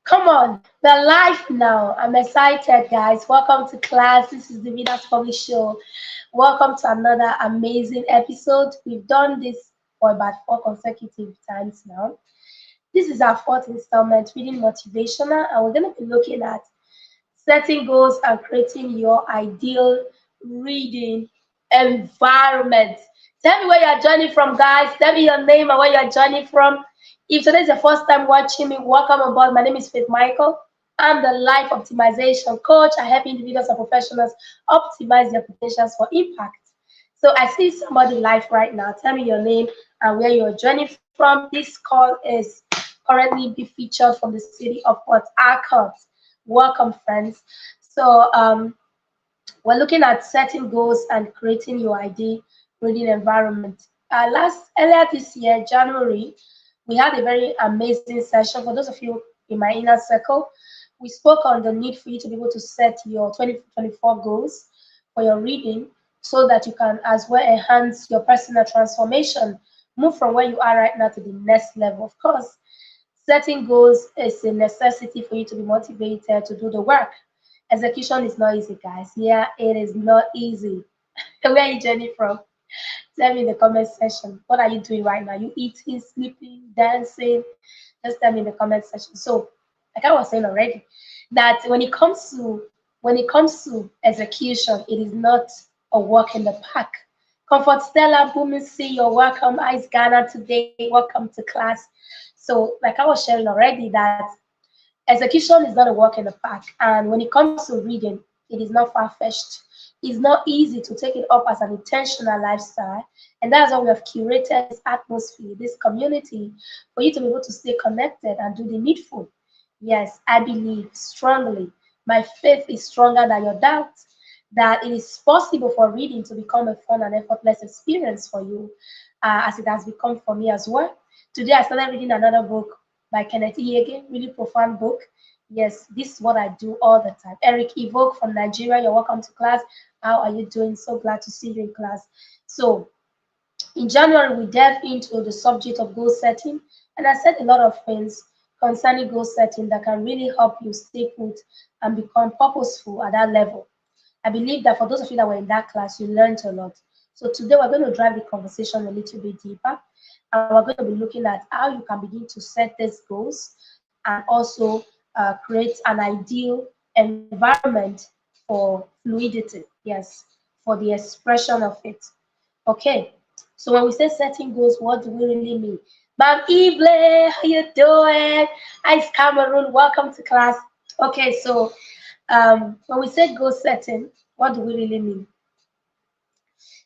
Come on, we're live now. I'm excited, guys. Welcome to class. This is the Venus Public Show. Welcome to another amazing episode. We've done this for about 4 consecutive times now. This is our fourth installment, Reading Motivational, and we're going to be looking at setting goals and creating your ideal reading environment. Tell me where you're joining from, guys. Tell me your name and where you're joining from. If today is your first time watching me, welcome aboard. My name is Faith Michael. I'm the life optimization coach. I help individuals and professionals optimize their potentials for impact. So I see somebody live right now. Tell me your name and where you're joining from. This call is currently be featured from the city of Port Harcourt. Welcome, friends. So we're looking at setting goals and creating your ideal reading environment. Earlier this year, January, we had a very amazing session. For those of you in my inner circle, we spoke on the need for you to be able to set your 2024 goals for your reading so that you can as well enhance your personal transformation, move from where you are right now to the next level. Of course, setting goals is a necessity for you to be motivated to do the work. Execution is not easy, guys. Yeah, it is not easy. Where are you journey from? Tell me in the comment section. What are you doing right now? You eating, sleeping, dancing? Just tell me in the comment section. So, like I was saying already, that when it comes to execution, it is not a walk in the park. Comfort Stella, Booming C, you're welcome. Ice Ghana today, welcome to class. So, like I was sharing already, that execution is not a walk in the park. And when it comes to reading, it is not far-fetched. It's not easy to take it up as an intentional lifestyle. And that's why we have curated this atmosphere, this community, for you to be able to stay connected and do the needful. Yes, I believe strongly. My faith is stronger than your doubt that it is possible for reading to become a fun and effortless experience for you, as it has become for me as well. Today, I started reading another book by Kenneth Iyege, really profound book. Yes, this is what I do all the time. Eric Evoke from Nigeria, you're welcome to class. How are you doing? So glad to see you in class. So, in January, we delved into the subject of goal setting, and I said a lot of things concerning goal setting that can really help you stay put and become purposeful at that level. I believe that for those of you that were in that class, you learned a lot. So today we're going to drive the conversation a little bit deeper, and we're going to be looking at how you can begin to set these goals and also create an ideal environment for fluidity. Yes, for the expression of it. Okay, so when we say setting goals, what do we really mean? Ma'am Evelyn, how you doing? Ice Cameroon, welcome to class. Okay, so when we say goal setting, what do we really mean?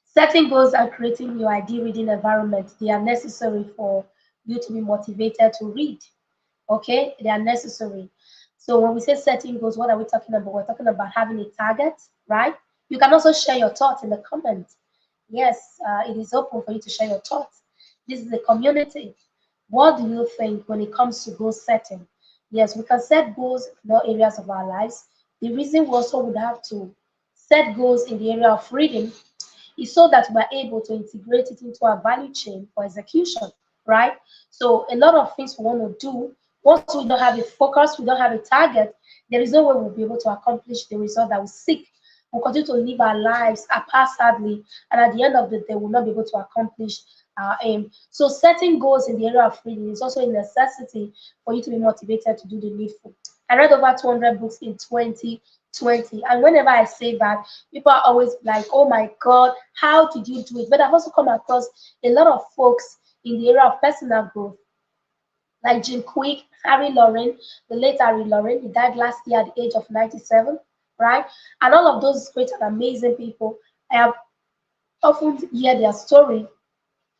Setting goals and creating your ideal reading environment, they are necessary for you to be motivated to read. Okay, they are necessary. So when we say setting goals, what are we talking about? We're talking about having a target, right? You can also share your thoughts in the comments. Yes, it is open for you to share your thoughts. This is a community. What do you think when it comes to goal setting? Yes, we can set goals in all areas of our lives. The reason we also would have to set goals in the area of reading is so that we're able to integrate it into our value chain for execution, right? So a lot of things we want to do, once we don't have a focus, we don't have a target, there is no way we'll be able to accomplish the result that we seek. We'll continue to live our lives haphazardly, and at the end of the day, we'll not be able to accomplish our aim. So setting goals in the area of reading is also a necessity for you to be motivated to do the needful. I read over 200 books in 2020, and whenever I say that, people are always like, oh my God, how did you do it? But I've also come across a lot of folks in the area of personal growth, like Jim Quick, Harry Lauren, the late Harry Lauren. He died last year at the age of 97, right? And all of those great and amazing people, I have often hear their story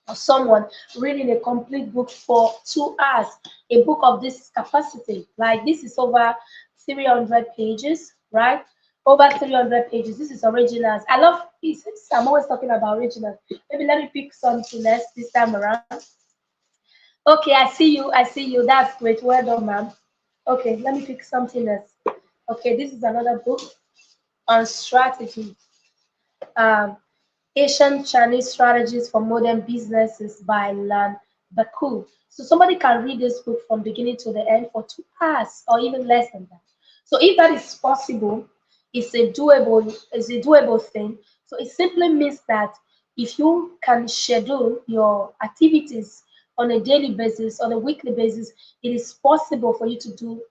of someone reading a complete book for 2 hours, a book of this capacity. Like this is over 300 pages, right? Over 300 pages. This is originals. I love pieces. I'm always talking about originals. Maybe let me pick something else this time around. Okay, I see you. I see you. That's great. Well done, ma'am. Okay, let me pick something else. Okay, this is another book on strategy. Um, Asian Chinese Strategies for Modern Businesses by Lan Baku. So somebody can read this book from beginning to the end for 2 hours or even less than that. So if that is possible, it's a doable thing. So it simply means that if you can schedule your activities on a daily basis, on a weekly basis, it is possible for you to do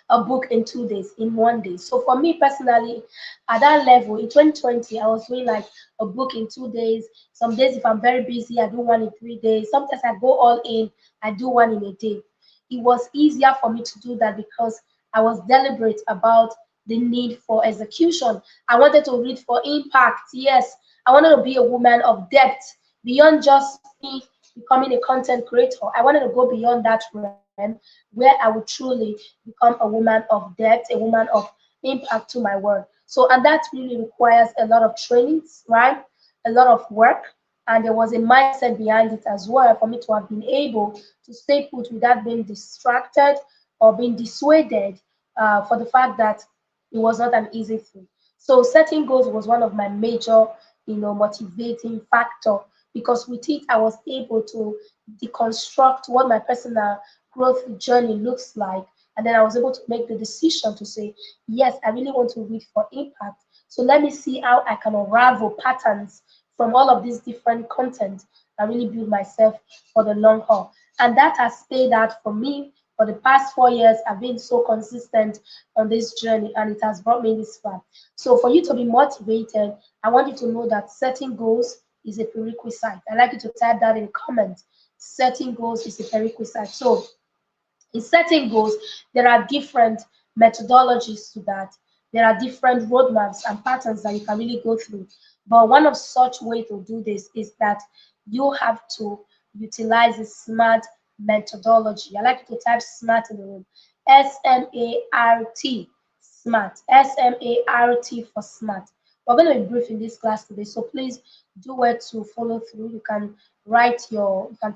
a book in 2 days, in one day. So for me personally, at that level in 2020, I was doing like a book in 2 days. Some days, if I'm very busy, I do one in 3 days. Sometimes I go all in, I do one in a day. It was easier for me to do that because I was deliberate about the need for execution. I wanted to read for impact. Yes, I wanted to be a woman of depth beyond just me becoming a content creator. I wanted to go beyond that realm where I would truly become a woman of depth, a woman of impact to my world. So, and that really requires a lot of trainings, right? A lot of work. And there was a mindset behind it as well for me to have been able to stay put without being distracted or being dissuaded for the fact that it was not an easy thing. So setting goals was one of my major, motivating factor because with it I was able to deconstruct what my personal growth journey looks like. And then I was able to make the decision to say, yes, I really want to read for impact. So let me see how I can unravel patterns from all of these different content and really build myself for the long haul. And that has stayed out for me for the past 4 years. I've been so consistent on this journey and it has brought me this far. So for you to be motivated, I want you to know that setting goals is a prerequisite. I'd like you to type that in the comments. Setting goals is a prerequisite. So in setting goals, there are different methodologies to that. There are different roadmaps and patterns that you can really go through. But one of such way to do this is that you have to utilize a SMART methodology. I like you to type SMART in the room. SMART. SMART. SMART for SMART. We're going to be brief in this class today, so please do well to follow through. You can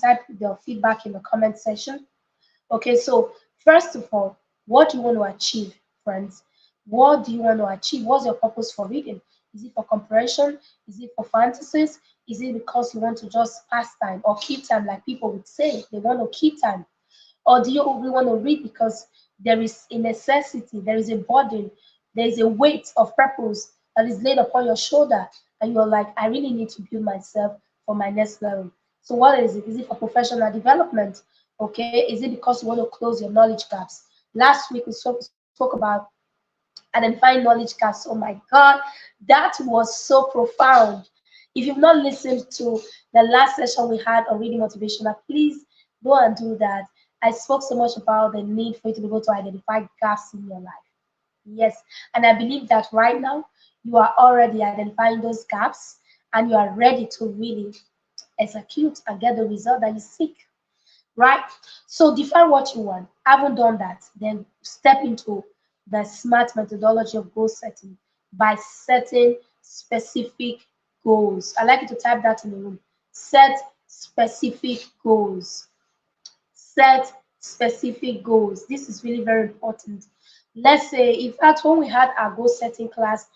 type your feedback in the comment section. Okay, so first of all, what do you want to achieve, friends? What do you want to achieve? What's your purpose for reading? Is it for comprehension? Is it for fantasies? Is it because you want to just pass time or keep time, like people would say? They want to keep time. Or do you really want to read because there is a necessity, there is a burden, there is a weight of purpose that is laid upon your shoulder, and you're like, I really need to build myself for my next level. So, what is it? Is it for professional development? Okay, is it because you want to close your knowledge gaps? Last week we spoke about identifying knowledge gaps. Oh my God, that was so profound. If you've not listened to the last session we had on reading motivational, please go and do that. I spoke so much about the need for you to be able to identify gaps in your life. Yes, and I believe that right now you are already identifying those gaps and you are ready to really execute and get the result that you seek, right? So define what you want. Haven't done that, then step into the SMART methodology of goal setting by setting specific goals. I like you to type that in the room. Set specific goals. Set specific goals. This is really very important. Let's say, in fact, when we had our goal setting class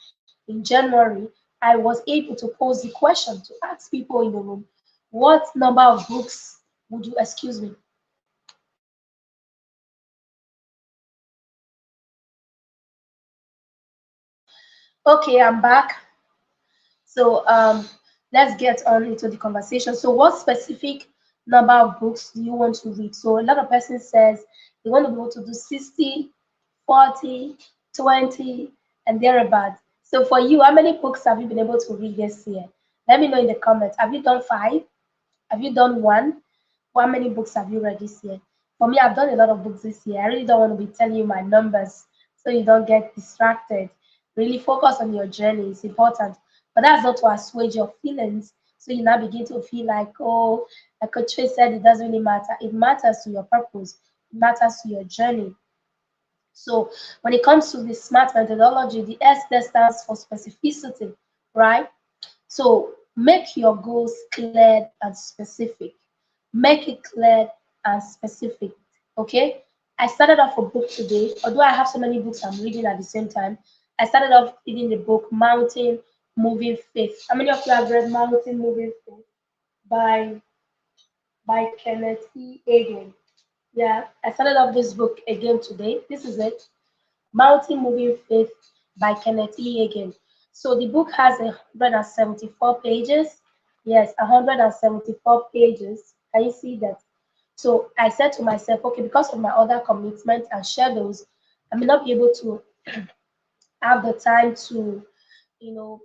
in January, I was able to pose the question to ask people in the room, what number of books would you, excuse me, okay, I'm back. So let's get on into the conversation. So what specific number of books do you want to read? So a lot of persons says they want to be able to do 60, 40, 20, and thereabout. So for you, how many books have you been able to read this year? Let me know in the comments. Have you done 5? Have you done 1? How many books have you read this year? For me, I've done a lot of books this year. I really don't want to be telling you my numbers so you don't get distracted. Really focus on your journey. It's important. But that's not to assuage your feelings. So you now begin to feel like, oh, like Coach Faye said, it doesn't really matter. It matters to your purpose. It matters to your journey. So when it comes to the SMART methodology, the S there stands for specificity, right? So make your goals clear and specific. Make it clear and specific. Okay. I started off a book today, although I have so many books I'm reading at the same time. I started off reading the book Mountain Moving Faith. How many of you have read Mountain Moving Faith by by Kenneth E. Hagan. Yeah, I started off this book again today. This is it. Mountain Moving Faith by Kenneth E. Hagan. So the book has 174 pages. Yes, 174 pages. Can you see that? So I said to myself, okay, because of my other commitments and schedules, I may not be able to have the time to, you know,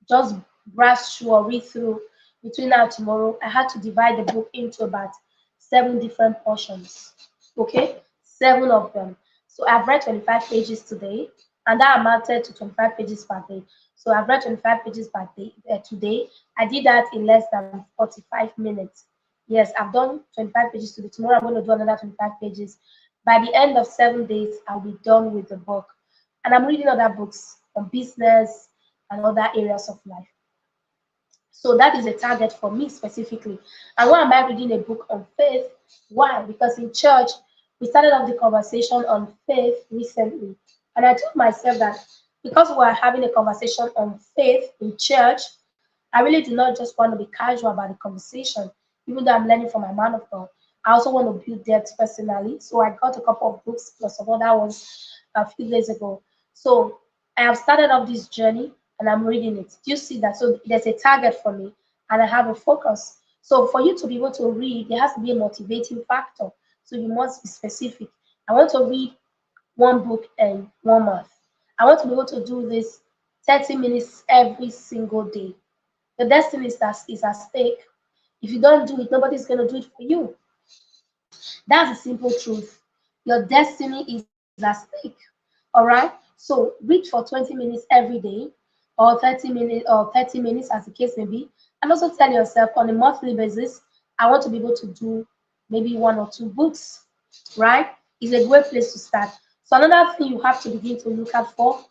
just brush through or read through between now and tomorrow. I had to divide the book into about 7 different portions. Okay, 7 of them. So I've read 25 pages today, and that amounted to 25 pages per day. So I've read 25 pages per day today. I did that in less than 45 minutes. Yes, I've done 25 pages today. Tomorrow I'm going to do another 25 pages. By the end of 7 days, I'll be done with the book. And I'm reading other books on business and other areas of life. So that is a target for me specifically. And why am I reading a book on faith? Why? Because in church, we started off the conversation on faith recently. And I told myself that because we are having a conversation on faith in church, I really do not just want to be casual about the conversation, even though I'm learning from my man of God. I also want to build depth personally. So I got a couple of books plus some other ones a few days ago. So I have started off this journey and I'm reading it. Do you see that? So there's a target for me and I have a focus. So for you to be able to read, there has to be a motivating factor. So you must be specific. I want to read one book in 1 month. I want to be able to do this 30 minutes every single day. Your destiny is at stake. If you don't do it, nobody's going to do it for you. That's the simple truth. Your destiny is at stake. All right. So read for 20 minutes every day, or 30 minutes, as the case may be, and also tell yourself on a monthly basis, I want to be able to do maybe 1 or 2 books. Right? Is a great place to start. So another thing you have to begin to look out for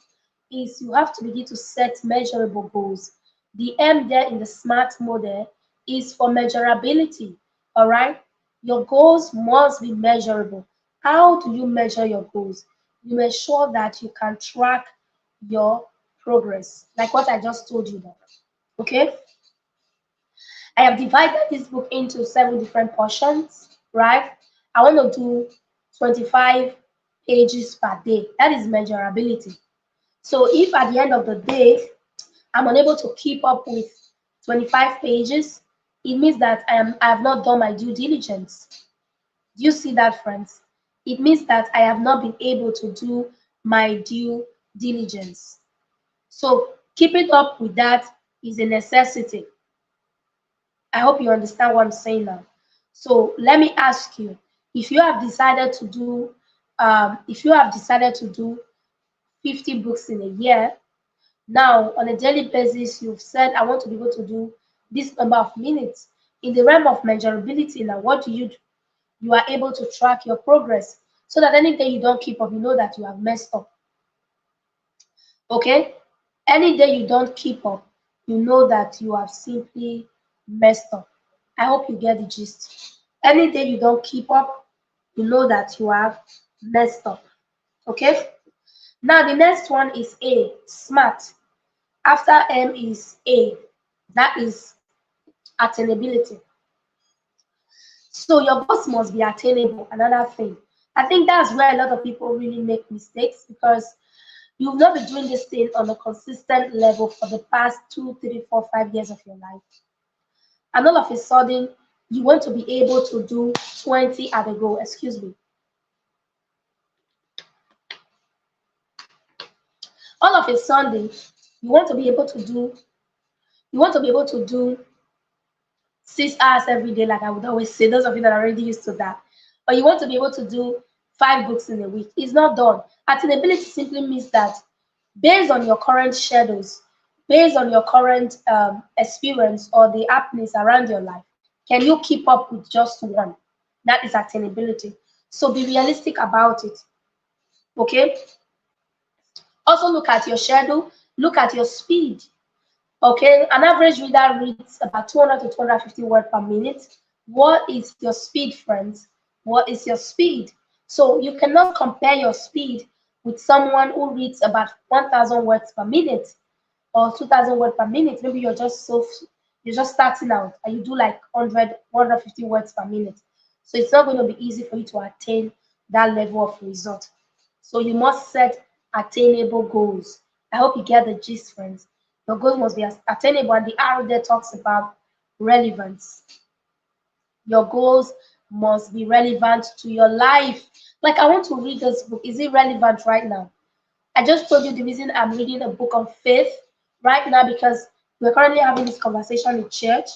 is you have to begin to set measurable goals. The M there in the SMART model is for measurability. All right. Your goals must be measurable. How do you measure your goals? You make sure that you can track your progress, like what I just told you. That okay. I have divided this book into 7 different portions. Right. I want to do 25 pages per day. That is measurability. So if at the end of the day I'm unable to keep up with 25 pages, it means that I have not done my due diligence. Do you see that, friends? It means that I have not been able to do my due diligence. So keeping up with that is a necessity. I hope you understand what I'm saying now. So let me ask you, if you have decided to do, if you have decided to do 50 books in a year, now, on a daily basis, you've said, I want to be able to do this number of minutes. In the realm of measurability, now, what do? You are able to track your progress so that any day you don't keep up, you know that you have messed up. Okay? Any day you don't keep up, you know that you have simply messed up. I hope you get the gist. Any day you don't keep up, you know that you have messed up. Okay? Now, the next one is A, SMART. After M is A, that is attainability. So your goals must be attainable. Another thing. I think that's where a lot of people really make mistakes because you've not been doing this thing on a consistent level for the past 2, 3, 4, 5 years of your life. And all of a sudden, you want to be able to do 20 at a go. Excuse me. All of a sudden, you want to be able to do, you want to be able to do 6 hours every day, like I would always say, those of you that are already used to that. Or you want to be able to do 5 books in a week. It's not done. Attainability simply means that based on your current schedules, based on your current experience or the happenings around your life, can you keep up with just one? That is attainability. So be realistic about it. Okay? Also look at your schedule, look at your speed. Okay, an average reader reads about 200 to 250 words per minute. What is your speed, friends? What is your speed? So you cannot compare your speed with someone who reads about 1,000 words per minute or 2,000 words per minute. Maybe you're just starting out and you do like 100, 150 words per minute. So it's not going to be easy for you to attain that level of result. So you must set attainable goals. I hope you get the gist, friends. Your goals must be attainable, and the arrow there talks about relevance. Your goals must be relevant to your life. Like, I want to read this book. Is it relevant right now? I just told you the reason I'm reading a book on faith right now, because we're currently having this conversation in church.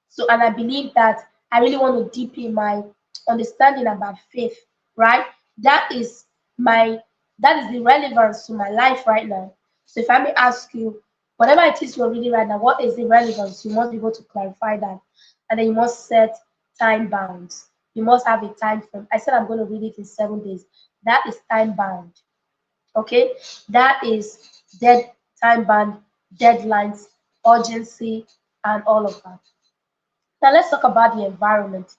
So, and I believe that I really want to deepen my understanding about faith, right? That is my that is the relevance to my life right now. So if I may ask you, whatever it is you're reading right now, what is the relevance? You must be able to clarify that. And then you must set time bounds. You must have a time frame. I said I'm going to read it in 7 days. That is time bound. Okay? That is time bound, deadlines, urgency, and all of that. Now let's talk about the environment.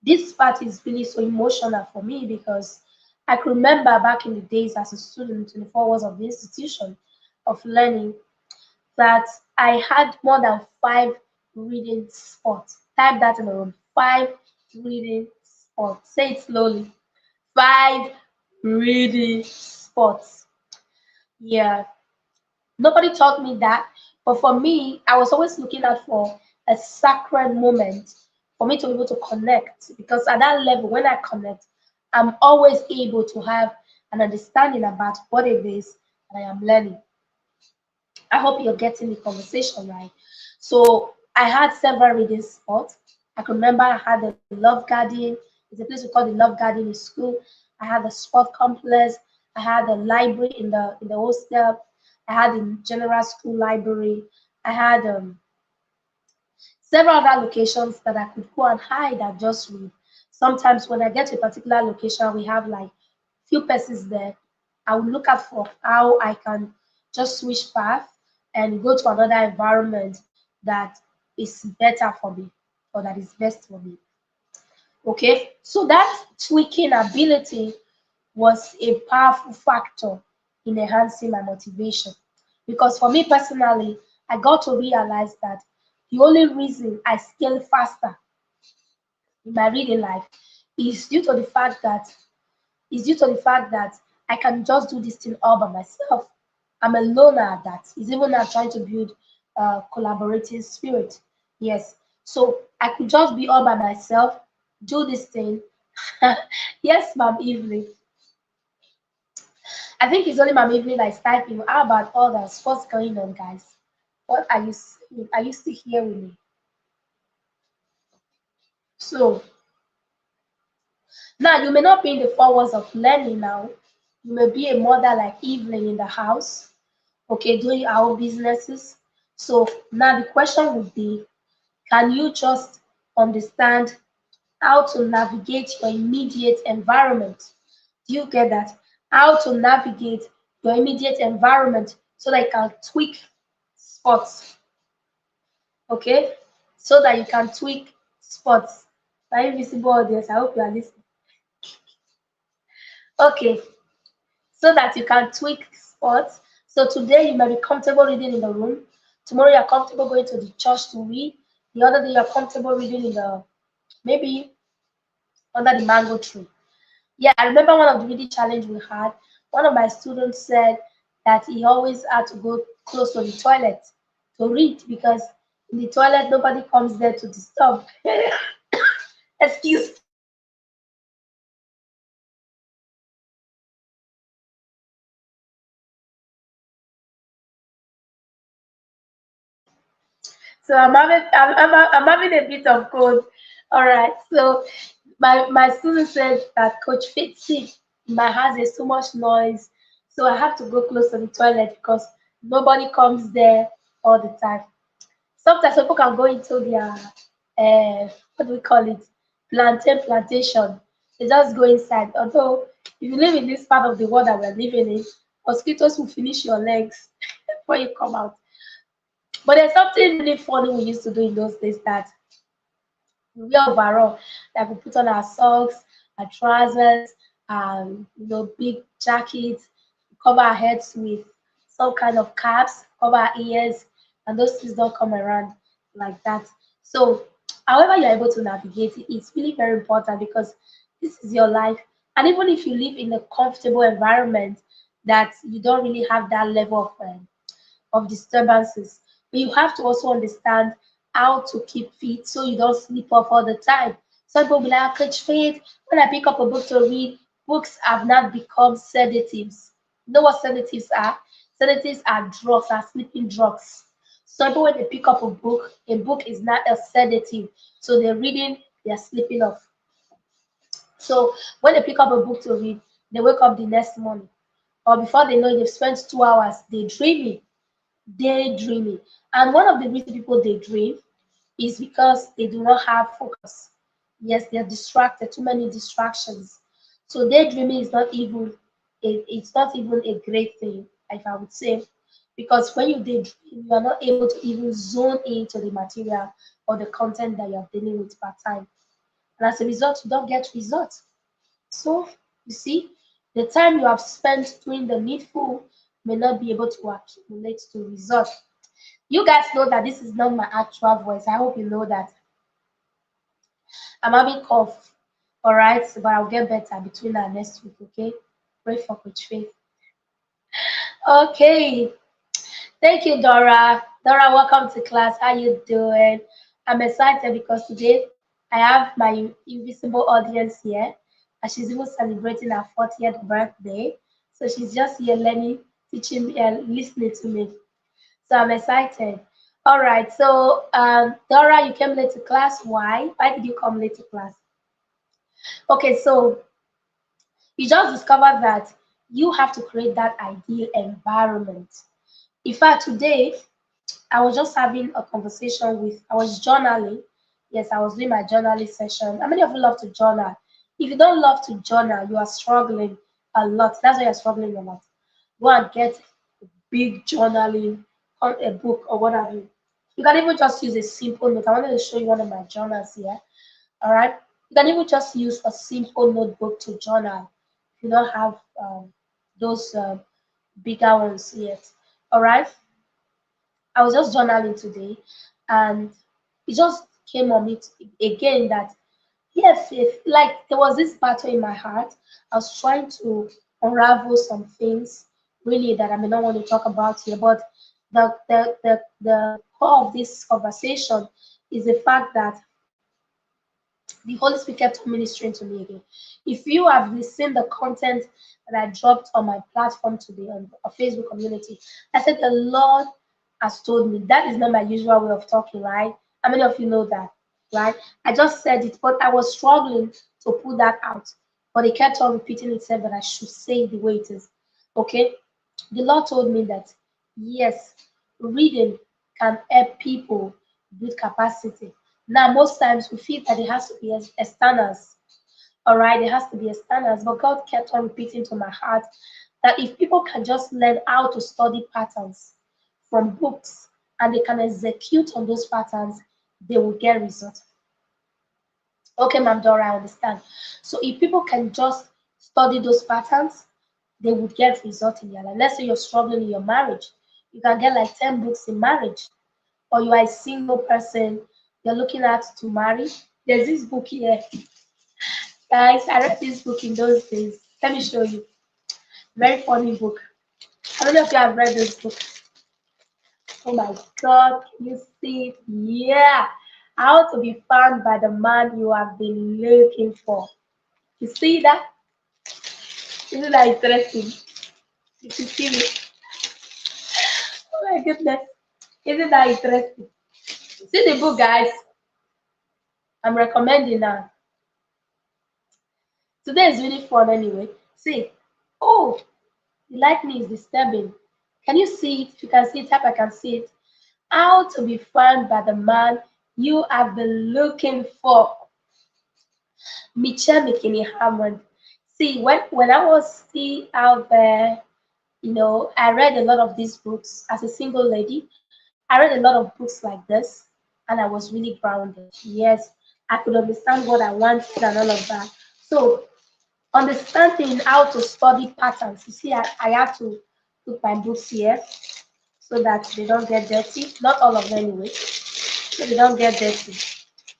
This part is really so emotional for me because I could remember back in the days as a student in the 4 walls of the institution of learning that I had more than 5 reading spots. Type that in the room. 5 reading spots. Say it slowly. 5 reading spots. Yeah. Nobody taught me that. But for me, I was always looking out for a sacred moment for me to be able to connect. Because at that level, when I connect, I'm always able to have an understanding about what it is that I am learning. I hope you're getting the conversation right. So I had several reading spots. I can remember I had the Love Garden. It's a place we call the Love Garden in school. I had the sport complex. I had the library in the hostel. I had the general school library. I had several other locations that I could go and hide and just read. Sometimes when I get to a particular location, we have like few persons there. I will look out for how I can just switch path and go to another environment that is better for me or that is best for me. Okay, so that tweaking ability was a powerful factor in enhancing my motivation. Because for me personally, I got to realize that the only reason I scale faster in my reading life is due to the fact that I can just do this thing all by myself. I'm a loner at that. It's even now trying to build a collaborative spirit. Yes. So I could just be all by myself, do this thing. Yes, Ma'am Evelyn. I think it's only Ma'am Evelyn that is typing. How about others? What's going on, guys? What are you saying? Are you still here with me? So now you may not be in the 4 walls of learning now. You may be a mother like Evelyn in the house, okay, doing your own businesses. So now the question would be, can you just understand how to navigate your immediate environment? Do you get that? How to navigate your immediate environment so that you can tweak spots, okay? So that you can tweak spots. My invisible audience, I hope you are listening. Okay, so that you can tweak spots. So today you may be comfortable reading in the room. Tomorrow you're comfortable going to the church to read. The other day you're comfortable reading in the maybe under the mango tree. Yeah, I remember one of the reading challenge we had. One of my students said that he always had to go close to the toilet to read because in the toilet nobody comes there to disturb. Excuse. So I'm having a bit of cold. All right. So my student said that Coach Fitzy, my house is too much noise, so I have to go close to the toilet because nobody comes there all the time. Sometimes people can go into their what do we call it, plantation. They just go inside. Although if you live in this part of the world that we're living in, mosquitoes will finish your legs before you come out. But there's something really funny we used to do in those days that we wear overall, like we put on our socks, our trousers, big jackets, cover our heads with some kind of caps, cover our ears, and those things don't come around. like that. So, however you're able to navigate it, it's really very important because this is your life. And even if you live in a comfortable environment that you don't really have that level of disturbances, but you have to also understand how to keep fit so you don't sleep off all the time. Some people be like, Coach Faith, when I pick up a book to read, books have not become sedatives. You know what sedatives are? Sedatives are drugs, are sleeping drugs. Some people, when they pick up a book is not a sedative. So they're reading, they're sleeping off. So when they pick up a book to read, they wake up the next morning. Or before they know it, they've spent 2 hours daydreaming. And one of the reasons people daydream is because they do not have focus. Yes, they're distracted, too many distractions. So daydreaming is not even it's not even a great thing, if I would say, because when you daydream, you are not able to even zone into the material or the content that you're dealing with per time. And as a result, you don't get results. So you see, the time you have spent doing the needful may not be able to accumulate to results. You guys know that this is not my actual voice. I hope you know that. I'm having cough. All right, but I'll get better between now and next week. Okay, pray for Coach Faith. Okay, thank you, Dora. Dora, welcome to class. How you doing? I'm excited because today I have my invisible audience here, and she's even celebrating her 40th birthday. So she's just here learning, teaching me, and listening to me. So I'm excited. All right. So Dora, you came late to class. Why? Why did you come late to class? Okay. So you just discovered that you have to create that ideal environment. In fact, today I was just having a conversation with. I was journaling. Yes, I was doing my journaling session. How many of you love to journal? If you don't love to journal, you are struggling a lot. That's why you're struggling a lot. Go and get a big journaling on a book or whatever. You can even just use a simple note. I wanted to show you one of my journals here. All right. You can even just use a simple notebook to journal if you don't have those bigger ones yet. All right. I was just journaling today, and it just came on me again that yes, if like there was this battle in my heart. I was trying to unravel some things really that I may not want to talk about here, but the core of this conversation is the fact that the Holy Spirit kept ministering to me again. If you have listened the content that I dropped on my platform today on a Facebook community, I said the Lord has told me that is not my usual way of talking, right? How many of you know that, right? I just said it, but I was struggling to put that out. But it kept on repeating itself that I should say it the way it is. Okay? The Lord told me that yes, reading can help people build capacity. Now, most times we feel that it has to be externals, all right? It has to be externals, but God kept on repeating to my heart that if people can just learn how to study patterns from books and they can execute on those patterns, they will get results. Okay, Ma'am Dora, I understand. So if people can just study those patterns, they would get results in their life. Let's say you're struggling in your marriage, you can get like 10 books in marriage, or you are a single person, you're looking at to marry. There's this book here. Guys, I read this book in those days. Let me show you. Very funny book. I don't know if you have read this book. Oh my God, can you see it? Yeah. How to be found by the man you have been looking for. You see that? Isn't that interesting? You can see it. Oh my goodness. Isn't that interesting? See the book, guys. I'm recommending now. Today is really fun anyway. See. Oh, the lightning is disturbing. Can you see it? If you can see it, I can see it. How to be found by the man you have been looking for. Michelle McKinney Hammond. See, when I was still out there, I read a lot of these books as a single lady. I read a lot of books like this, and I was really grounded. Yes, I could understand what I wanted and all of that. So, understanding how to study patterns. You see, I have to put my books here so that they don't get dirty. Not all of them anyway. so they don't get dirty.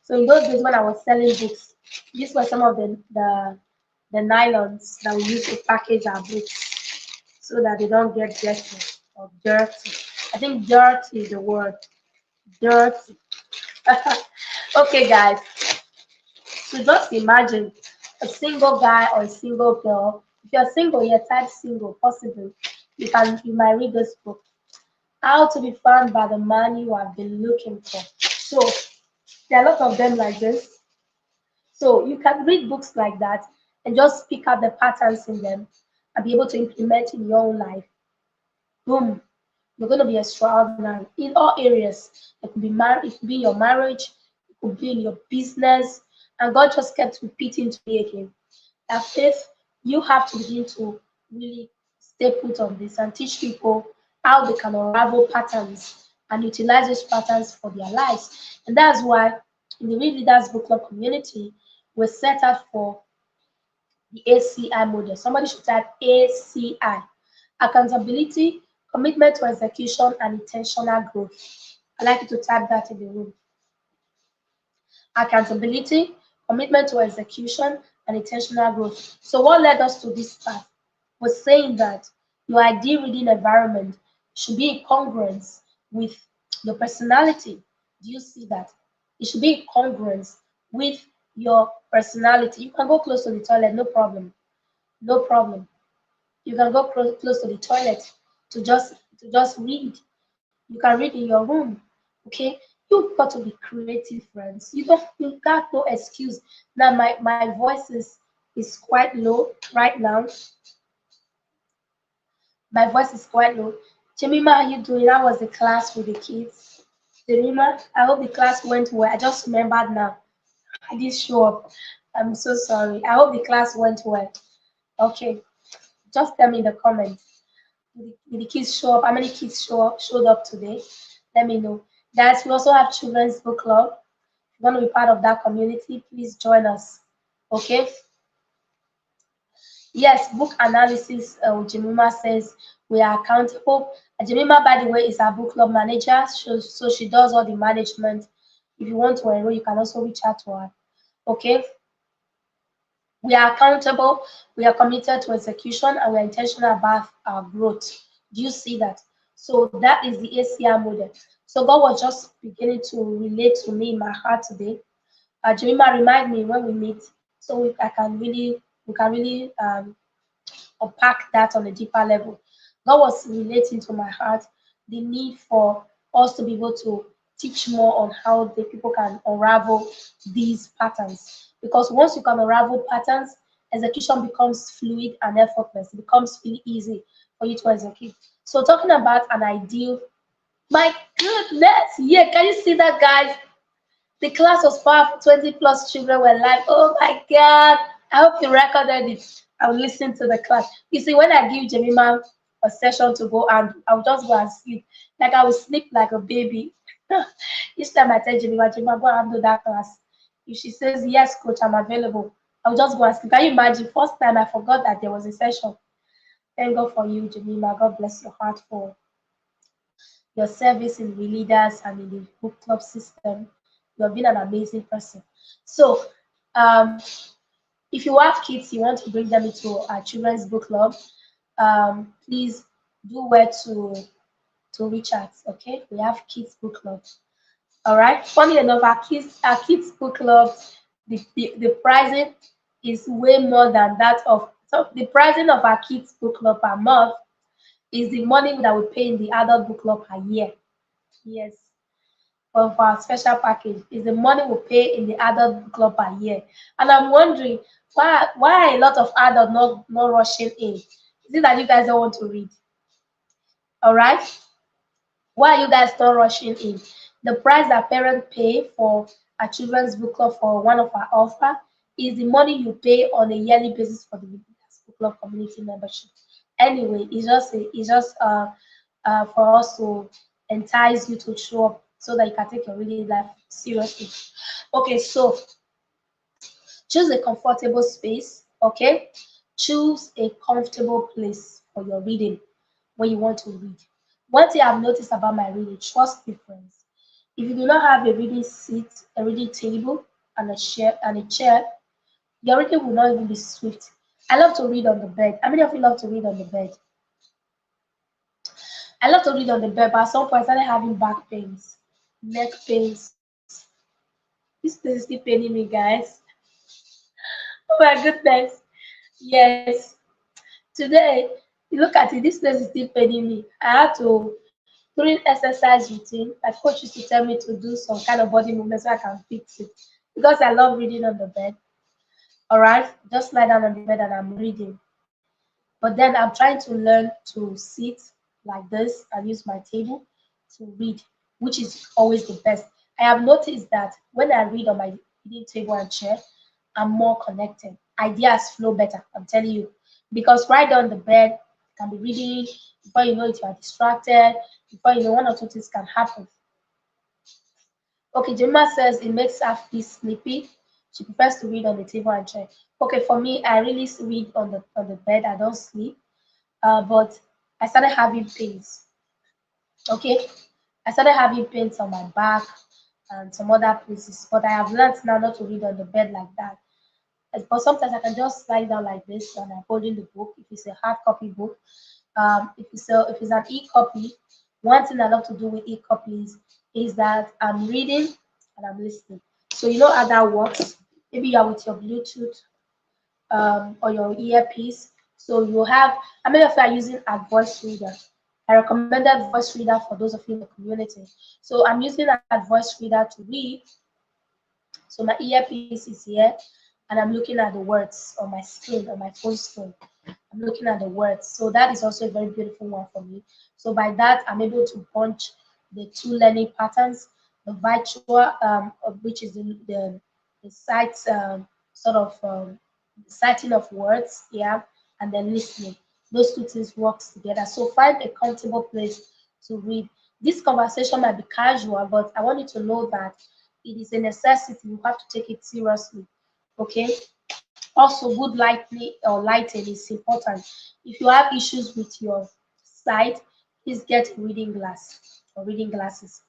So in those days when I was selling books, these were some of the nylons that we use to package our books so that they don't get dirty or dirty. I think dirty is the word. Dirty. Okay, guys. So just imagine a single guy or a single girl. If you're single, you're type single, possibly. You might read this book. How to be found by the man you have been looking for. So there are a lot of them like this. So you can read books like that and just pick up the patterns in them and be able to implement in your own life. Boom. You're going to be extraordinary in all areas. It could be marriage, it could be your marriage, it could be in your business. And God just kept repeating to me again that faith, you have to begin to really stay put on this and teach people how they can unravel patterns and utilize those patterns for their lives. And that's why in the Read Leaders Book Club community, we set out for the ACI model. Somebody should type ACI. Accountability, commitment to execution, and intentional growth. I'd like you to type that in the room. Accountability, commitment to execution, and intentional growth. So what led us to this path was saying that your ideal reading environment should be in congruence with your personality. Do you see that? It should be in congruence with your personality. You can go close to the toilet, no problem. No problem. You can go close to the toilet to just read. You can read in your room. Okay? You've got to be creative, friends. You got no excuse. Now my voice is quite low right now. My voice is quite low. Jemima, how you doing? How was the class with the kids? Jemima, I hope the class went well. I just remembered now. I did show up. I'm so sorry. I hope the class went well. Okay. Just tell me in the comments. Did the kids show up? How many kids showed up today? Let me know. Guys, we also have Children's Book Club. If you want to be part of that community, please join us. Okay? Yes, book analysis. Jemima says we are accountable. Jemima, by the way, is our book club manager, so she does all the management. If you want to enroll, you can also reach out to her. Okay? We are accountable, we are committed to execution, and we are intentional about our growth. Do you see that? So that is the ACR model. So God was just beginning to relate to me in my heart today. Jemima, remind me when we meet, so we can really unpack that on a deeper level. God was relating to my heart the need for us to be able to teach more on how the people can unravel these patterns. Because once you can unravel patterns, execution becomes fluid and effortless. It becomes really easy for you to execute. So talking about an ideal, my goodness, yeah, can you see that, guys? The class was powerful. 20 plus children were live. Oh my God. I hope you recorded it. I will listen to the class. You see, when I give Jemima a session to go and I'll just go and sleep. Like I will sleep like a baby. Each time I tell Jemima, go and do that class. If she says, yes, coach, I'm available, I'll just go and sleep. Can you imagine? First time I forgot that there was a session. Thank God for you, Jemima. God bless your heart for your service in the leaders and in the book club system. You have been an amazing person. So, um, if you have kids, you want to bring them into our children's book club, please do where to reach out. Okay, we have kids book club. All right. Funny enough, our kids book club, the pricing is way more than that of. So the pricing of our kids book club per month is the money that we pay in the adult book club per year. Yes, for our special package is the money we pay in the adult book club per year. And I'm wondering why a lot of adults not rushing in. Is it that you guys don't want to read? All right. Why are you guys not rushing in? The price that parents pay for a children's book club for one of our offer is the money you pay on a yearly basis for the book club community membership. Anyway, it's just for us to entice you to show up so that you can take your reading life seriously. Okay, so choose a comfortable space. Okay, choose a comfortable place for your reading when you want to read. One thing I've noticed about my reading, trust me, friends. If you do not have a reading seat, a reading table, and a chair, your reading will not even be swift. I love to read on the bed. How many of you love to read on the bed? I love to read on the bed, but at some point I started having back pains, neck pains. This thing is still paining me, guys. Oh my goodness. Yes. Today, you look at it, this place is still paining me. I had to, during exercise routine, my coach used to tell me to do some kind of body movement so I can fix it. Because I love reading on the bed. All right, just lie down on the bed and I'm reading. But then I'm trying to learn to sit like this and use my table to read, which is always the best. I have noticed that when I read on my reading table and chair, I'm more connected. Ideas flow better, I'm telling you. Because right on the bed, you can be reading, before you know it, you are distracted, before you know one or two things can happen. Okay, Jemima says it makes her feel sleepy. She prefers to read on the table and chair. Okay, for me, I really read on the bed. I don't sleep. But I started having pains. Okay, I started having pains on my back and some other places. But I have learned now not to read on the bed like that. But sometimes I can just lie down like this and I'm holding the book. If it's a hard copy book, if it's an e-copy, one thing I love to do with e-copies is that I'm reading and I'm listening. So you know how that works. Maybe you are with your Bluetooth or your earpiece. So you have, how many of you are using a voice reader? I recommended voice reader for those of you in the community. So I'm using a voice reader to read. So my earpiece is here and I'm looking at the words on my screen, on my phone screen. I'm looking at the words. So that is also a very beautiful one for me. So by that, I'm able to punch the two learning patterns, the virtual, which is the site sort of citing of words, yeah, and then listening. Those two things works together. So find a comfortable place to read. This conversation might be casual, but I want you to know that it is a necessity. You have to take it seriously. Okay. Also, good lighting is important. If you have issues with your sight, please get a reading glass or reading glasses.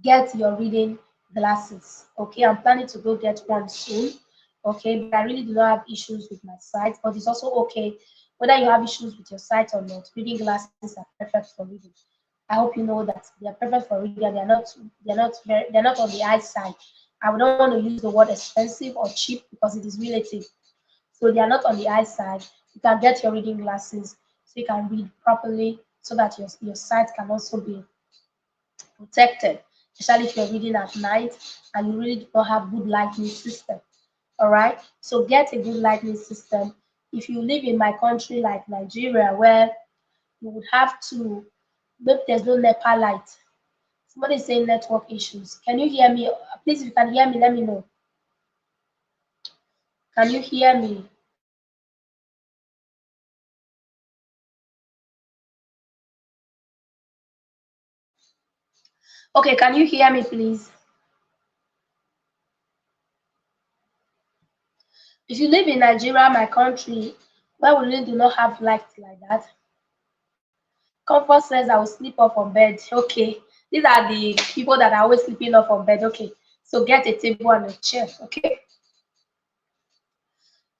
Get your reading glasses. Okay, I'm planning to go get one soon. Okay, but I really do not have issues with my sight, but it's also okay whether you have issues with your sight or not. Reading glasses are perfect for reading. I hope you know that they are perfect for reading. They're not on the high side. I don't want to use the word expensive or cheap because it is relative. So they are not on the high side. You can get your reading glasses so you can read properly so that your sight can also be protected, especially if you're reading at night and you really do not have good lighting system. All right, so get a good lighting system. If you live in my country like Nigeria, where you would have to, maybe there's no NEPA light. Somebody is saying network issues. Can you hear me? Please, if you can hear me, let me know. Can you hear me? Okay, can you hear me, please? If you live in Nigeria, my country, where we really do not have lights like that, Comfort says I will sleep off on bed. Okay, these are the people that are always sleeping off on bed. Okay, so get a table and a chair. Okay,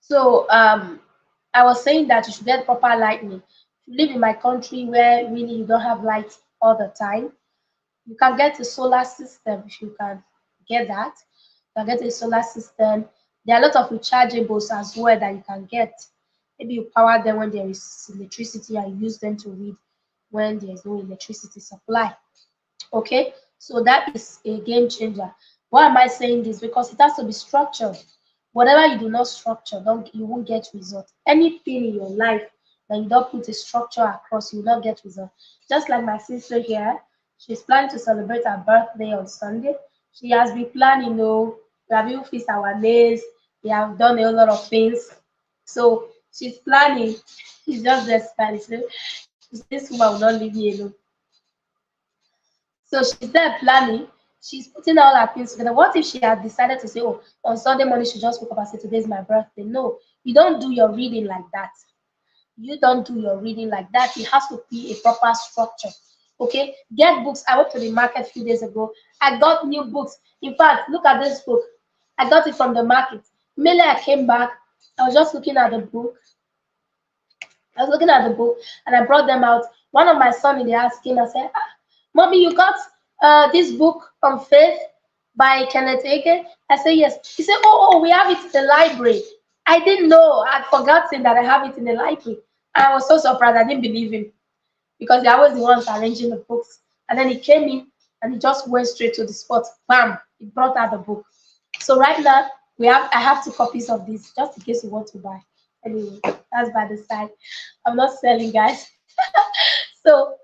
so I was saying that you should get proper lighting. If you live in my country where really you don't have light all the time, you can get a solar system if you can get that. You can get a solar system. There are a lot of rechargeables as well that you can get. Maybe you power them when there is electricity and use them to read when there is no electricity supply. Okay, so that is a game changer. Why am I saying this? Because it has to be structured. Whatever you do not structure, don't you won't get result. Anything in your life that you don't put a structure across, you will not get result. Just like my sister here, she's planning to celebrate her birthday on Sunday. She has been planning, we have even fixed our nails, we have done a lot of things. So she's planning. She's just desperate. So this woman will not leave me alone. So she's there planning. She's putting all her things together. What if she had decided to say, "Oh, on Sunday morning she just woke up and said today's my birthday"? No, you don't do your reading like that. You don't do your reading like that. It has to be a proper structure. Okay, get books. I went to the market a few days ago. I got new books. In fact, look at this book. I got it from the market. Immediately I came back. I was just looking at the book. I was looking at the book and I brought them out. One of my son in the house came and said, ah, Mommy, you got this book on faith by Kenneth Hagin? I said, yes. He said, oh, we have it in the library. I didn't know. I'd forgotten that I have it in the library. I was so surprised. I didn't believe him because they're always the ones arranging the books. And then he came in and he just went straight to the spot. Bam! He brought out the book. So right now I have 2 copies of this just in case you want to buy. Anyway, that's by the side. I'm not selling, guys. So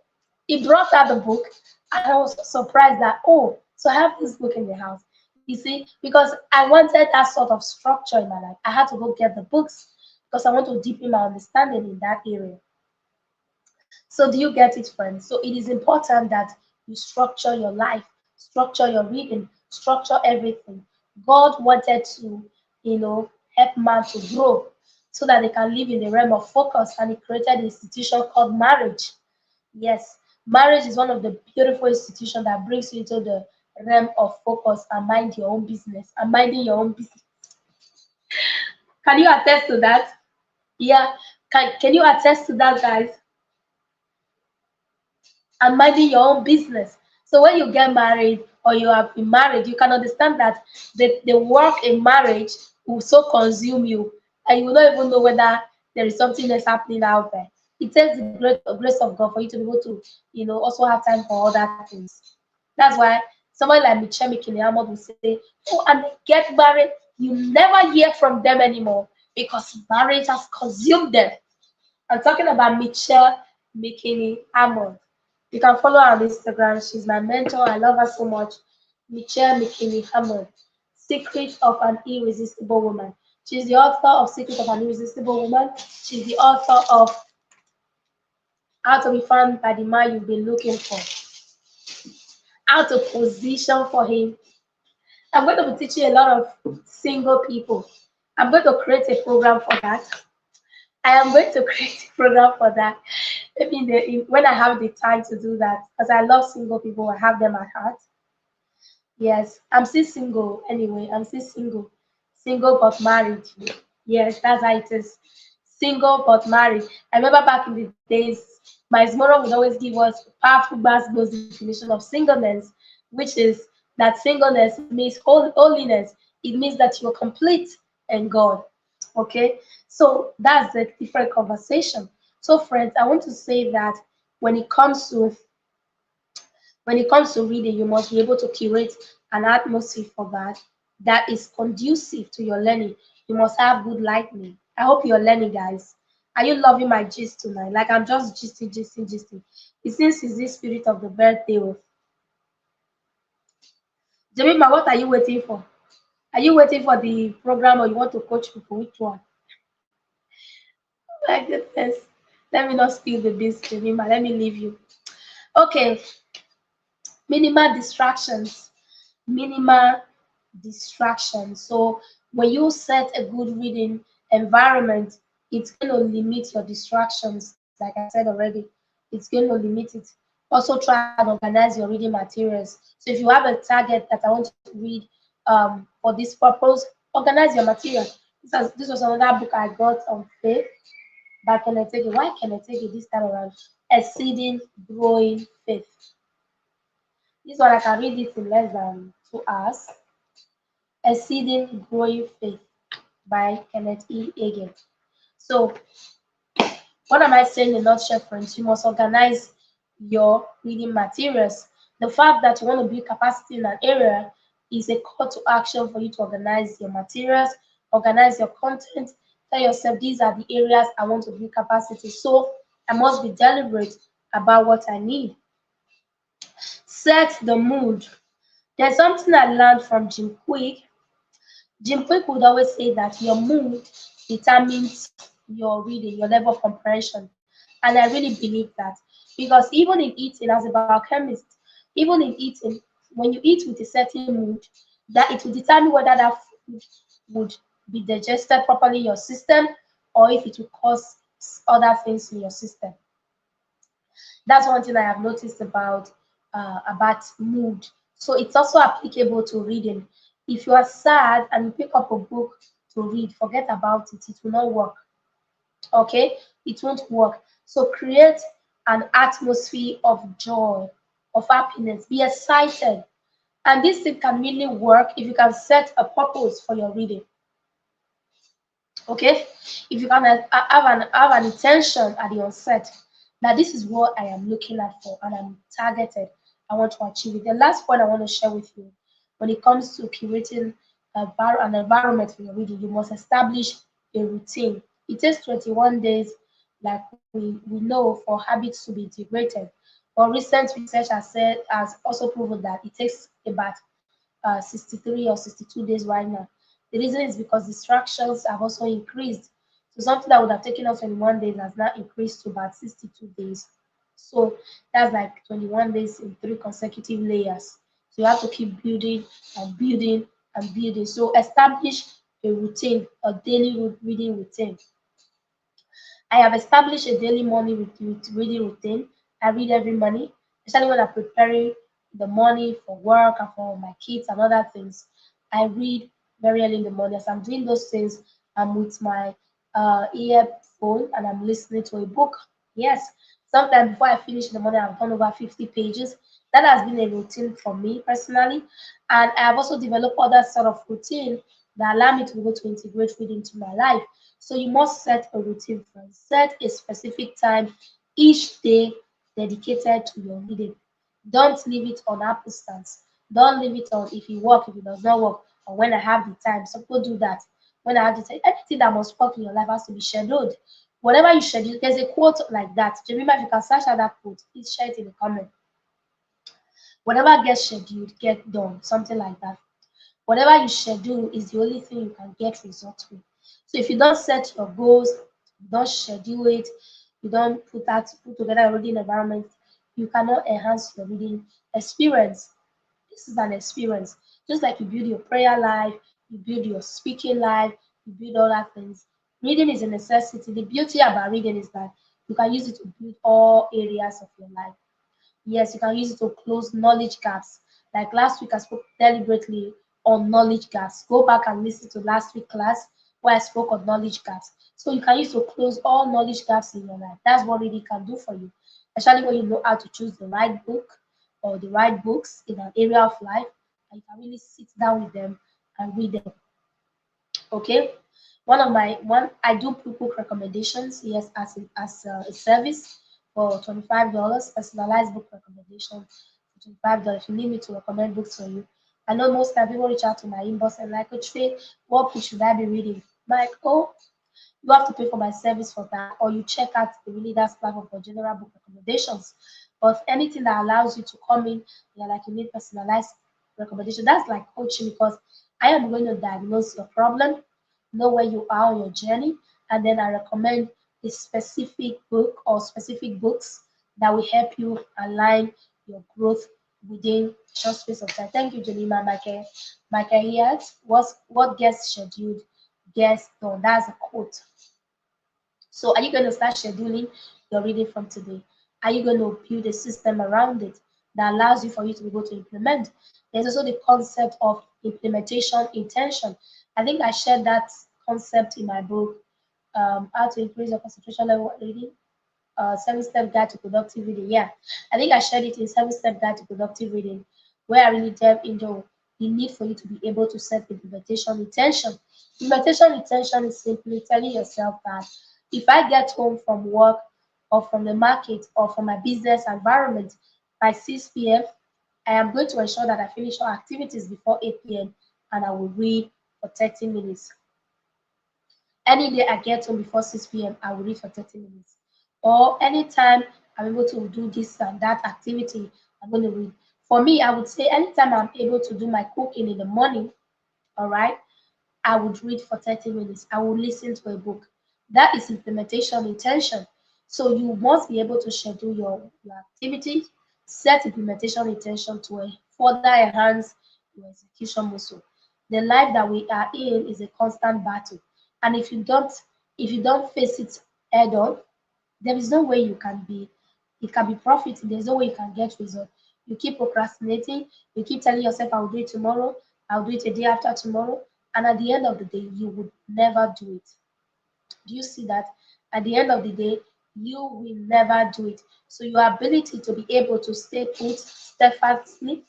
he brought out the book, and I was so surprised that, oh, so I have this book in the house. You see, because I wanted that sort of structure in my life. I had to go get the books because I want to deepen my understanding in that area. So do you get it, friends? So it is important that you structure your life, structure your reading, structure everything. God wanted to, help man to grow so that they can live in the realm of focus, and he created an institution called marriage. Yes, marriage is one of the beautiful institutions that brings you into the realm of focus and mind your own business and minding your own business. Can you attest to that? Yeah. Can you attest to that, guys? And minding your own business. So when you get married or you have been married, you can understand that the work in marriage will so consume you, and you will not even know whether there is something that's happening out there. It takes the grace of God for you to be able to, also have time for other things. That's why someone like Michelle Mikineamod will say, oh, and they get married, you never hear from them anymore because marriage has consumed them. I'm talking about Michelle Mikini Hammond. You can follow her on Instagram. She's my mentor. I love her so much. Michelle Mikini Hammond, Secret of an Irresistible Woman. She's the author of Secret of an Irresistible Woman. She's the author of How to Be Found by the Man You've Been Looking For, How to Position for Him. I'm going to be teaching a lot of single people. I'm going to create a program for that. I am going to create a program for that. Maybe when I have the time to do that, because I love single people, I have them at heart. Yes, I'm still single anyway. I'm still single. Single but married. Yes, that's how it is. Single but married. I remember back in the days, my mother would always give us powerful basketball definition of singleness, which is that singleness means holiness. It means that you're complete in God. Okay, so that's a different conversation. So, friends, I want to say that when it comes to reading, you must be able to curate an atmosphere for that is conducive to your learning. You must have good lighting. I hope you're learning, guys. Are you loving my gist tonight? Like I'm just gisting. It seems it's the spirit of the birthday. Jemima, what are you waiting for? Are you waiting for the program or you want to coach people? Which one? My goodness. Let me not spill the beans, Jemima. Let me leave you. Okay, minimal distractions. Minimal distractions. So when you set a good reading environment, it's going to limit your distractions. Like I said already, it's going to limit it. Also, try and organize your reading materials. So if you have a target that I want to read for this purpose, organize your material. This was another book I got on faith by Kenneth Hagin. Why Kenneth Hagin this time around? Exceeding Growing Faith. This one I can read it in less than 2 hours. Exceeding Growing Faith by Kenneth E. Hagin. So, what am I saying in a nutshell, friends? You must organize your reading materials. The fact that you want to build capacity in an area is a call to action for you to organize your materials, organize your content. Tell yourself these are the areas I want to build capacity. So, I must be deliberate about what I need. Set the mood. There's something I learned from Jim Quick. Jim Quick would always say that your mood determines your reading, your level of comprehension. And I really believe that because even in eating, as a biochemist, even in eating, when you eat with a certain mood, that it will determine whether that food would be digested properly in your system or if it will cause other things in your system. That's one thing I have noticed about mood. So it's also applicable to reading. If you are sad and you pick up a book to read, forget about it. It will not work. Okay, it won't work. So create an atmosphere of joy, of happiness. Be excited. And this thing can really work if you can set a purpose for your reading. Okay, if you can have an intention at the onset that this is what I am looking at for and I'm targeted, I want to achieve it. The last point I want to share with you, when it comes to curating an environment for your reading, you must establish a routine. It takes 21 days, like we know, for habits to be integrated. But recent research has also proven that it takes about 63 or 62 days right now. The reason is because distractions have also increased. So something that would have taken us 21 days has now increased to about 62 days. So that's like 21 days in three consecutive layers. So you have to keep building and building and building. So establish a routine, a daily reading routine. I have established a daily morning reading routine. I read every morning, especially when I'm preparing the morning for work and for my kids and other things. I read very early in the morning. As I'm doing those things, I'm with my earphone and I'm listening to a book. Yes, sometimes before I finish in the morning, I've done over 50 pages. That has been a routine for me personally. And I have also developed other sort of routine that allow me to be able to integrate reading into my life. So you must set a routine first. Set a specific time each day dedicated to your reading. Don't leave it on happenstance. Don't leave it on if it work, if it does not work, or when I have the time. Some people do that. When I have the time, anything that must work in your life has to be scheduled. Whatever you schedule, there's a quote like that. Jemima, if you can search out that quote, please share it in the comment. Whatever gets scheduled, get done. Something like that. Whatever you schedule is the only thing you can get results with. So if you don't set your goals, you don't schedule it, you don't put together a reading environment, you cannot enhance your reading experience. This is an experience. Just like you build your prayer life, you build your speaking life, you build other things. Reading is a necessity. The beauty about reading is that you can use it to build all areas of your life. Yes, you can use it to close knowledge gaps. Like last week, I spoke deliberately on knowledge gaps. Go back and listen to last week's class where I spoke on knowledge gaps. So you can use to close all knowledge gaps in your life. That's what reading can do for you, especially when you know how to choose the right book or the right books in an area of life, and you can really sit down with them and read them. Okay, one I do book recommendations, yes, as a service for $25, personalized book recommendation for $25. If you need me to recommend books for you, I know most time people reach out to my inbox and like, Coach Faye, what book should I be reading? I'm like, oh, you have to pay for my service for that, or you check out the Readers platform for general book recommendations. But anything that allows you to come in, yeah, like you need personalized recommendation, that's like coaching because I am going to diagnose your problem, know where you are on your journey, and then I recommend a specific book or specific books that will help you align your growth within short space of time. Thank you, Jelima Michael. Michael here. What gets scheduled gets done. That's a quote. So are you going to start scheduling your reading from today? Are you going to build a system around it that allows you for you to be able to implement? There's also the concept of implementation intention. I think I shared that concept in my book, How to Increase Your Concentration Level While Reading, 7 Step Guide to Productive Reading. Yeah, I think I shared it in 7 Step Guide to Productive Reading, where I really delve into the need for you to be able to set implementation intention. Implementation intention is simply telling yourself that if I get home from work or from the market or from my business environment by 6 p.m., I am going to ensure that I finish all activities before 8 p.m. and I will read for 30 minutes. Any day I get home before 6 p.m., I will read for 30 minutes. Or anytime I'm able to do this and that activity, I'm going to read. For me, I would say anytime I'm able to do my cooking in the morning, all right, I would read for 30 minutes. I will listen to a book. That is implementation intention. So you must be able to schedule your activities, set implementation intention to further enhance your execution muscle. The life that we are in is a constant battle. And if you don't face it head on, there is no way you can be It can be profiting. There's no way you can get result. You keep procrastinating. You keep telling yourself, "I'll do it tomorrow. I'll do it a day after tomorrow." And at the end of the day, you would never do it. Do you see that? At the end of the day, you will never do it. So your ability to be able to stay put steadfastly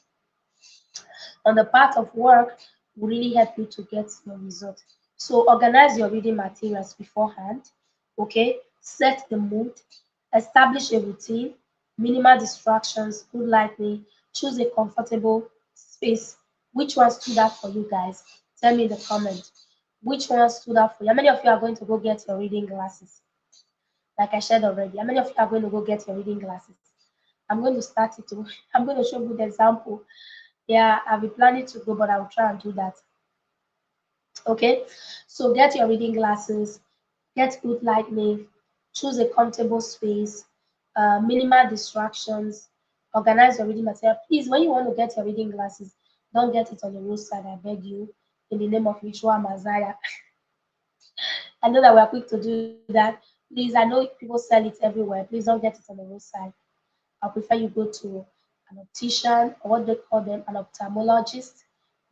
on the path of work will really help you to get your result. So organize your reading materials beforehand. Okay, set the mood, establish a routine, minimal distractions, good lighting, choose a comfortable space. Which one stood out for you guys? Tell me in the comment. Which one stood out for you? How many of you are going to go get your reading glasses? Like I said already, how many of you are going to go get your reading glasses? I'm going to start it too. I'm going to show you the example. Yeah, I'll be planning to go, but I'll try and do that. Okay, so get your reading glasses, get good lighting, choose a comfortable space, minimal distractions, organize your reading material. Please, when you want to get your reading glasses, don't get it on the roadside, I beg you, in the name of Yeshua Messiah. I know that we're quick to do that. Please, I know people sell it everywhere. Please don't get it on the roadside. I prefer you go to an optician or what they call them, an ophthalmologist.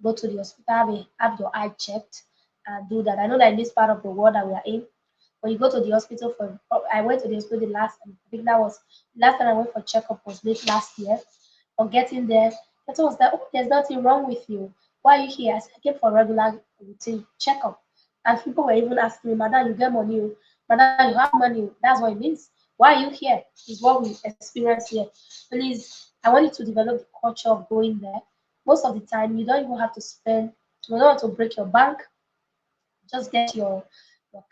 Go to the hospital, have your eye checked, and do that. I know that in this part of the world that we are in, when you go to the hospital for, I went to the hospital the last time. I think that was last time I went for checkup was late last year. On getting there, the doctor was like, "Oh, there's nothing wrong with you. Why are you here?" I said, "I came for regular routine checkup." And people were even asking me, "Madam, you get money? Oh. Madam, you have money. Oh." That's what it means. Why are you here? Is what we experience here. Please, I want you to develop the culture of going there. Most of the time, you don't even have to spend, you don't want to break your bank. Just get your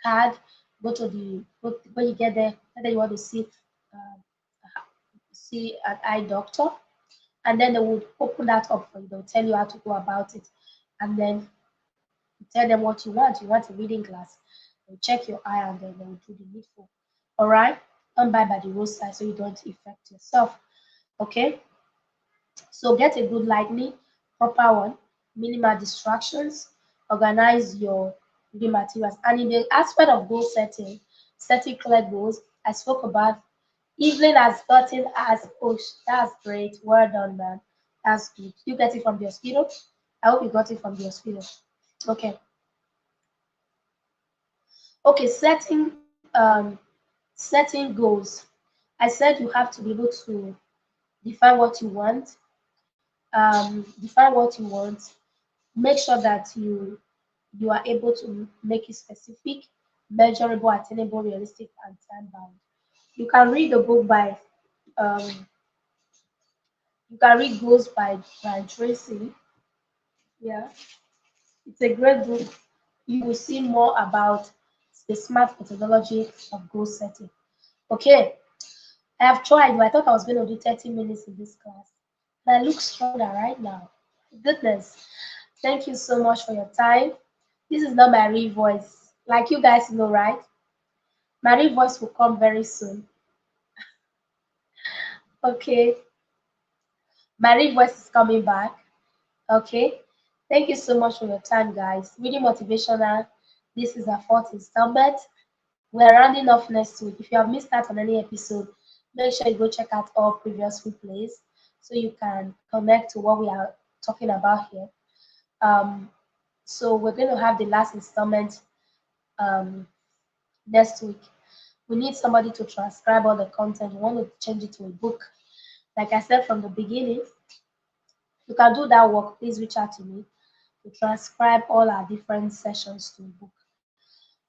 card, go to the, when you get there, and then you want to uh, see an eye doctor, and then they would open that up for you. They'll tell you how to go about it. And then you tell them what you want. You want a reading glass. They'll check your eye and then they will do the needful. All right? Don't buy by the roadside so you don't affect yourself. Okay? So get a good lighting, proper one, minimal distractions, organize your reading materials. And in the aspect of goal setting, setting clear goals, I spoke about Evelyn has gotten as push. That's great. Well done, man. That's good. You get it from the hospital? I hope you got it from the hospital. Okay. Okay, setting goals. I said you have to be able to define what you want. Define what you want. Make sure that you are able to make it specific, measurable, attainable, realistic, and time bound. You can read the book by um, you can read Goals by Brian Tracy. Yeah, it's a great book. You will see more about the smart methodology of goal setting. Okay, I have tried, but I thought I was going to do 30 minutes in this class. And I look stronger right now. Goodness. Thank you so much for your time. This is not my real voice. Like you guys know, right? My real voice will come very soon. Okay. My real voice is coming back. Okay. Thank you so much for your time, guys. Really motivational. This is our fourth installment. We're rounding off next week. If you have missed out on any episode, make sure you go check out all previous replays so you can connect to what we are talking about here. Um, so we're going to have the last installment um, next week. We need somebody to transcribe all the content. We want to change it to a book. Like I said from the beginning, you can do that work. Please reach out to me to transcribe all our different sessions to a book.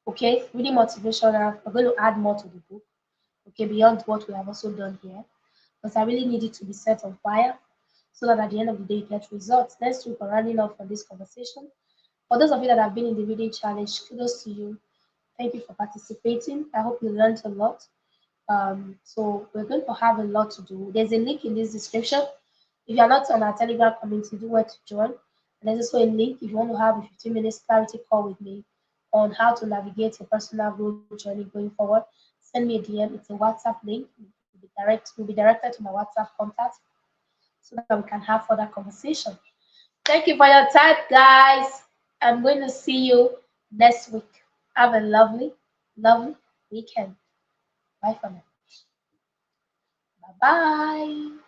Okay, really motivational. We're going to add more to the book. Okay, beyond what we have also done here. Because I really need it to be set on fire so that at the end of the day you get results. Next week we're running off for this conversation. For those of you that have been in the reading challenge, kudos to you. Thank you for participating. I hope you learned a lot. So we're going to have a lot to do. There's a link in this description. If you're not on our Telegram community, do want to join. And there's also a link if you want to have a 15 minutes clarity call with me on how to navigate your personal growth journey going forward. Send me a DM. It's a WhatsApp link. You'll be directed to my WhatsApp contact so that we can have further conversation. Thank you for your time, guys. I'm going to see you next week. Have a lovely, lovely weekend. Bye for now. Bye. Bye.